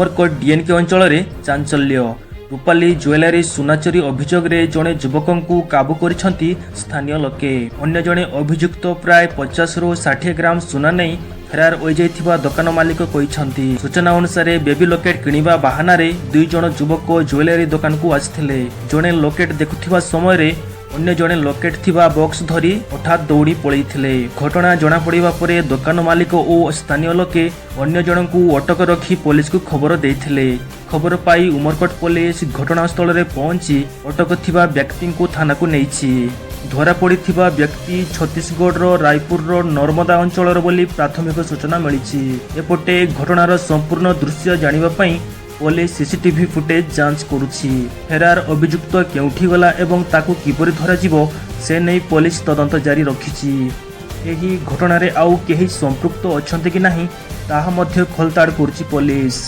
Umarkot DNK अंचल चांचल्य Rupali jewellery सुना चोरी अभियोग जड़े युवक को काबू करिसेंती स्थानीय लोके। अन्य जड़े अभियुक्त प्राय 50 ରୁ 60 ग्राम सुना नहीं फेरार होइजाइथिबा दुकान मालिक कहिसेंती। सूचना अनुसार बेबी लॉकेट किनिबा बहाना रे 2 जण युवक ज्वेलरी दुकान को आसिथिले। जड़े लॉकेट देखुथिबा समय रे अन्य जड़े लॉकेट थिबा बॉक्स धरी हठात दौड़ी पळैथिले। घटना जना पड़िबा परे दुकान मालिक और स्थानीय लोके अन्य जण को अटक रखी पुलिस को खबर देथिले। खबर पाई उमरकोट पुलिस घटनास्थल रे पहुंची अटक थिबा व्यक्ति को थाना को नेइछि। धरा पड़िथिबा व्यक्ति छत्तीसगढ़ रायपुर नर्मदा अंचल बोली प्राथमिक सूचना मिली। एपटे घटनार संपूर्ण दृश्य जानिबा पई पुलिस सीसीटीवी फुटेज जांच करुछि। फेरार अभियुक्त केउठी गला एवं ताकू किपरि धरा जिवो से नै पुलिस तदंत जारी रखिछि। एही घटना रे आउ केही संपृक्त अछन्ते कि नाही ताहा मध्य खोलताड़ करुछि पुलिस।